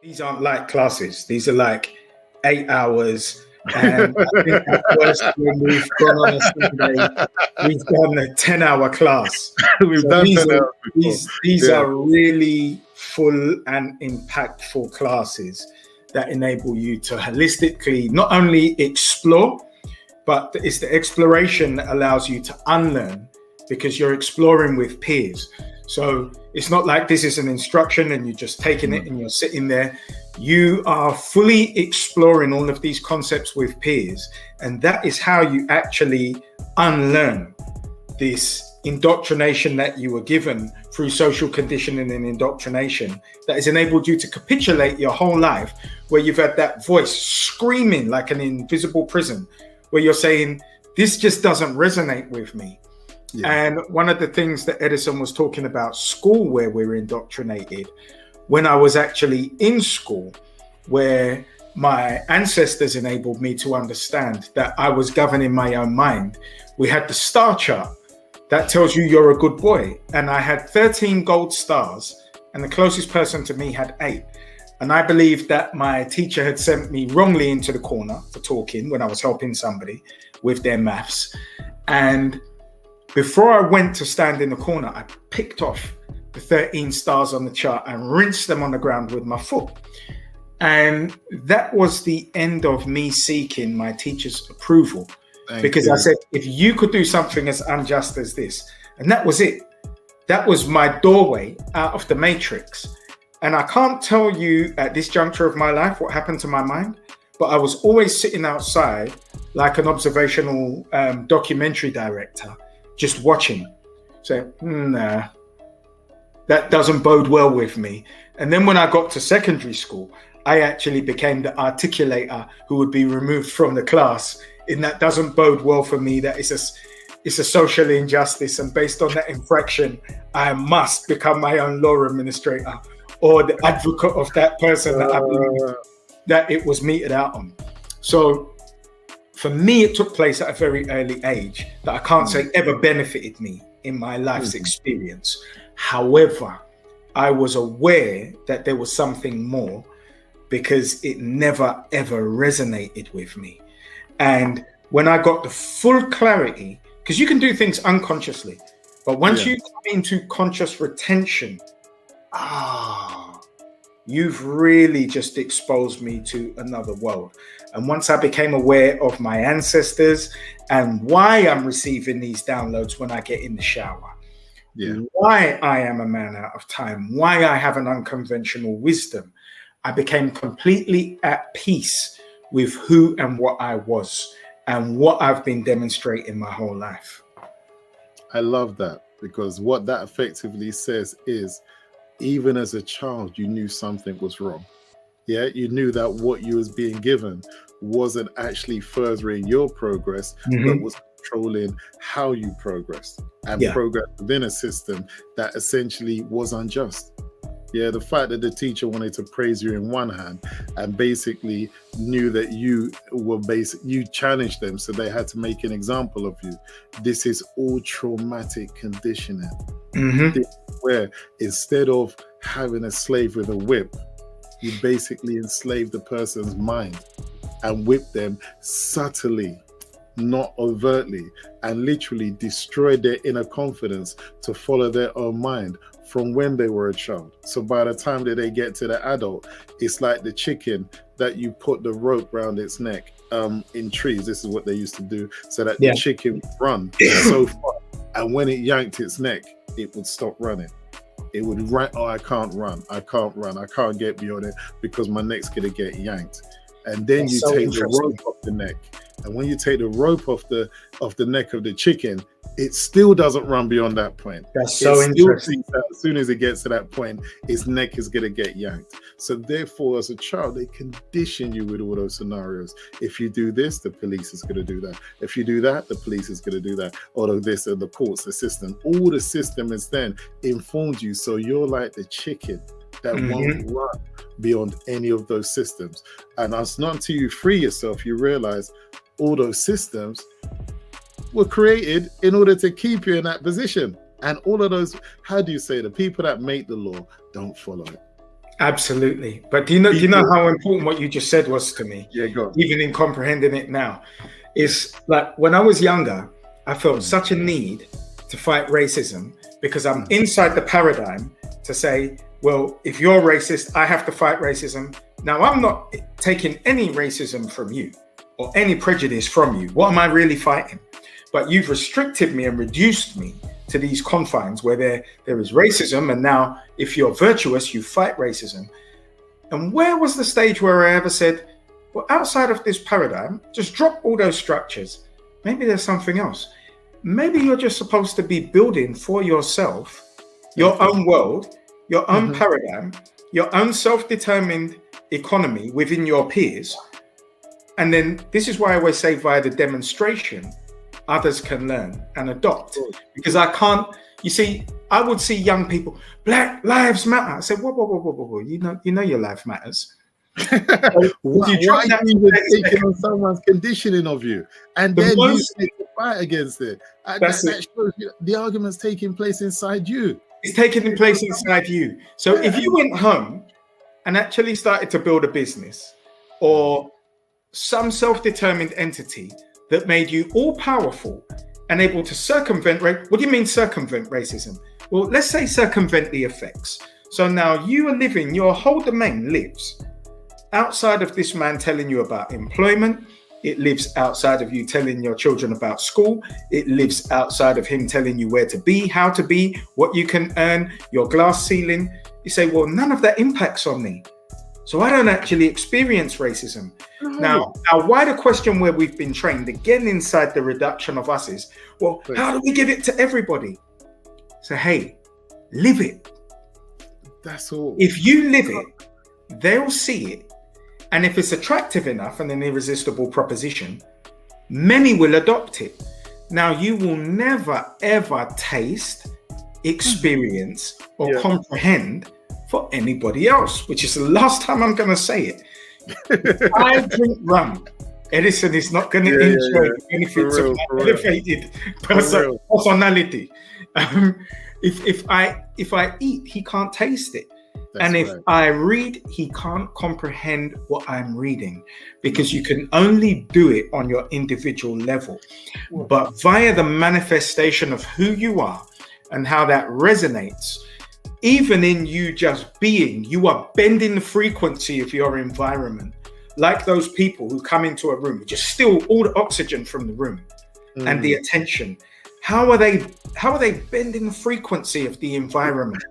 These aren't like classes. These are like 8 hours. And I think at worst, when we've gone on a Sunday, we've done a 10-hour class. We've So done these 10 are, hours before. these are really full and impactful classes that enable you to holistically not only explore, but it's the exploration that allows you to unlearn, because you're exploring with peers. So it's not like this is an instruction and you're just taking it and you're sitting there. You are fully exploring all of these concepts with peers. And that is how you actually unlearn this indoctrination that you were given through social conditioning and indoctrination that has enabled you to capitulate your whole life, where you've had that voice screaming like an invisible prison, where you're saying, this just doesn't resonate with me. Yeah. And one of the things that Edison was talking about, school, where we're indoctrinated, when I was actually in school, where my ancestors enabled me to understand that I was governing my own mind. We had the star chart that tells you you're a good boy. And I had 13 gold stars, and the closest person to me had 8. And I believed that my teacher had sent me wrongly into the corner for talking when I was helping somebody with their maths. And before I went to stand in the corner, I picked off the 13 stars on the chart and rinsed them on the ground with my foot. And that was the end of me seeking my teacher's approval. Because I said, if you could do something as unjust as this, and that was it. That was my doorway out of the matrix. And I can't tell you at this juncture of my life what happened to my mind, but I was always sitting outside like an observational documentary director, just watching. So, nah, that doesn't bode well with me. And then when I got to secondary school, I actually became the articulator who would be removed from the class. And that doesn't bode well for me. That it's a social injustice. And based on that infraction, I must become my own law administrator or the advocate of that person that I believe that it was meted out on. So for me, it took place at a very early age that I can't say ever benefited me in my life's experience. However, I was aware that there was something more, because it never, ever resonated with me. And when I got the full clarity, because you can do things unconsciously, but once you come into conscious retention, you've really just exposed me to another world. And once I became aware of my ancestors and why I'm receiving these downloads when I get in the shower, why I am a man out of time, why I have an unconventional wisdom, I became completely at peace with who and what I was and what I've been demonstrating my whole life. I love that, because what that effectively says is, even as a child, you knew something was wrong. Yeah, you knew that what you was being given wasn't actually furthering your progress, but was controlling how you progressed and progress within a system that essentially was unjust. Yeah, the fact that the teacher wanted to praise you in one hand and basically knew that you were you challenged them, so they had to make an example of you. This is all traumatic conditioning. Where instead of having a slave with a whip, you basically enslave the person's mind and whip them subtly, not overtly, and literally destroy their inner confidence to follow their own mind from when they were a child. So by the time that they get to the adult, it's like the chicken that you put the rope around its neck in trees. This is what they used to do, so that the chicken would run so far, and when it yanked its neck, it would stop running. It would run, I can't run, I can't get beyond it because my neck's gonna get yanked. And then you take the rope off the neck. And when you take the rope off the neck of the chicken, it still doesn't run beyond that point. That's so interesting. As soon as it gets to that point, its neck is going to get yanked. So therefore, as a child, they condition you with all those scenarios. If you do this, the police is going to do that. If you do that, the police is going to do that. Or this, and the courts, the system. All the system is then informed you. So you're like the chicken that won't run beyond any of those systems. And it's not until you free yourself, you realize all those systems were created in order to keep you in that position. And all of those, how do you say, the people that make the law don't follow it. Absolutely. But do you know how important what you just said was to me? Yeah, go on. Even in comprehending it now, is like when I was younger, I felt such a need to fight racism because I'm inside the paradigm to say, well, if you're racist, I have to fight racism. Now, I'm not taking any racism from you or any prejudice from you. What am I really fighting? But you've restricted me and reduced me to these confines where there is racism. And now if you're virtuous, you fight racism. And where was the stage where I ever said, well, outside of this paradigm, just drop all those structures. Maybe there's something else. Maybe you're just supposed to be building for yourself, your own world, your own paradigm, your own self-determined economy within your peers. And then this is why I always say via the demonstration, others can learn and adopt. Because I can't, you see, I would see young people, Black Lives Matter. I said, whoa. You know your life matters. Why are you taking on someone's conditioning of you? And then you take the fight against it. That shows you the argument's taking place inside you. It's taking place inside you. So if you went home and actually started to build a business or some self-determined entity that made you all powerful and able to circumvent what do you mean circumvent racism? Well, let's say circumvent the effects. So now you are living, your whole domain lives outside of this man telling you about employment. It lives outside of you telling your children about school. It lives outside of him telling you where to be, how to be, what you can earn, your glass ceiling. You say, well, none of that impacts on me. So I don't actually experience racism. Now, our wider question where we've been trained, again, inside the reduction of us is, well, how do we give it to everybody? So, hey, live it. That's all. If you live it, they'll see it. And if it's attractive enough and an irresistible proposition, many will adopt it. Now, you will never, ever taste, experience, or comprehend for anybody else, which is the last time I'm going to say it. If I drink rum, Edison is not going to enjoy the benefits of my elevated personality. If I eat, he can't taste it. And if I read, he can't comprehend what I'm reading, because you can only do it on your individual level. But via the manifestation of who you are and how that resonates, even in you just being, you are bending the frequency of your environment. Like those people who come into a room, just steal all the oxygen from the room and the attention. How are they bending the frequency of the environment?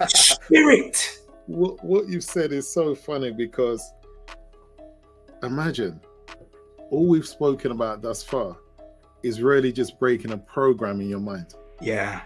Spirit. What you've said is so funny, because imagine all we've spoken about thus far is really just breaking a program in your mind. Yeah.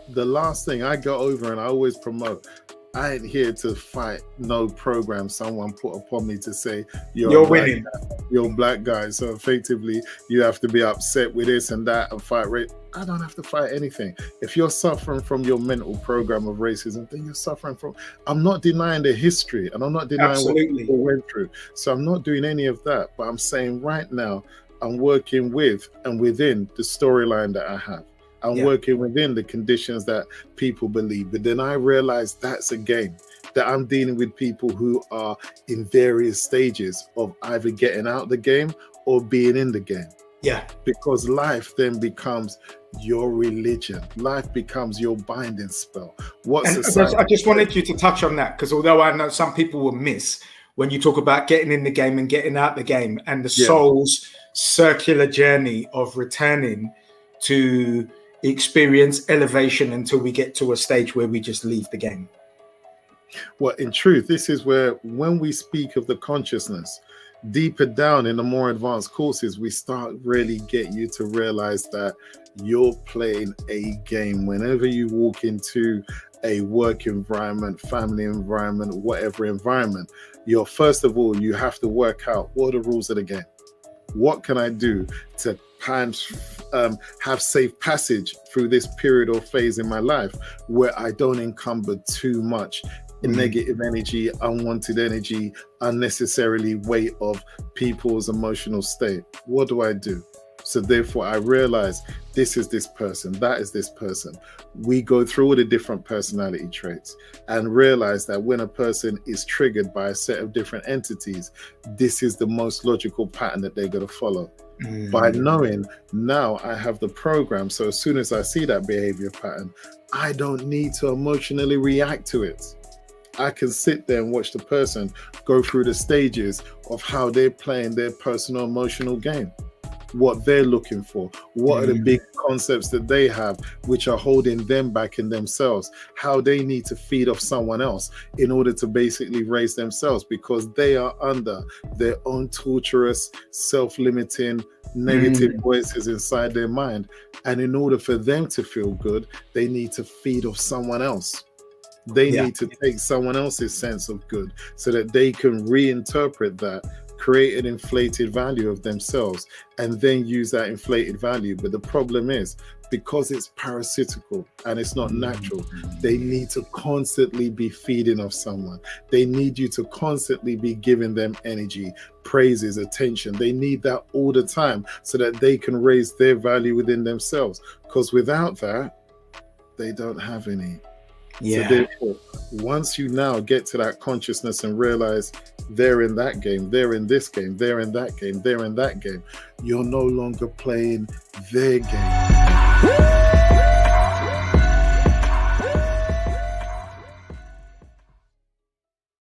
The last thing I go over and I always promote, I ain't here to fight no program someone put upon me to say you're winning. You're a black guy, so effectively you have to be upset with this and that and fight race. I don't have to fight anything. If you're suffering from your mental program of racism, then you're suffering from. I'm not denying the history, and I'm not denying what people went through. So I'm not doing any of that. But I'm saying right now, I'm working with and within the storyline that I have. I'm working within the conditions that people believe. But then I realize that's a game, that I'm dealing with people who are in various stages of either getting out the game or being in the game. Yeah. Because life then becomes your religion. Life becomes your binding spell. I just wanted you to touch on that, because although I know some people will miss when you talk about getting in the game and getting out the game and the soul's circular journey of returning to experience elevation until we get to a stage where we just leave the game. Well, in truth, this is where, when we speak of the consciousness, deeper down in the more advanced courses, we start really get you to realize that you're playing a game. Whenever you walk into a work environment, family environment, whatever environment, first of all, you have to work out what are the rules of the game. What can I do to have safe passage through this period or phase in my life where I don't encumber too much negative energy, unwanted energy, unnecessarily weight of people's emotional state? What do I do? So therefore I realize this is this person, that is this person. We go through all the different personality traits and realize that when a person is triggered by a set of different entities, this is the most logical pattern that they're going to follow. By knowing now I have the program, so as soon as I see that behavior pattern, I don't need to emotionally react to it. I can sit there and watch the person go through the stages of how they're playing their personal emotional game, what they're looking for, what are the big concepts that they have which are holding them back in themselves, how they need to feed off someone else in order to basically raise themselves, because they are under their own torturous, self-limiting, negative voices inside their mind. And in order for them to feel good, they need to feed off someone else. They need to take someone else's sense of good so that they can reinterpret that, create an inflated value of themselves, and then use that inflated value. But the problem is, because it's parasitical and it's not natural, they need to constantly be feeding off someone. They need you to constantly be giving them energy, praises, attention. They need that all the time so that they can raise their value within themselves. Because without that, they don't have any. So therefore, once you now get to that consciousness and realize they're in that game, they're in this game, they're in that game, they're in that game, you're no longer playing their game.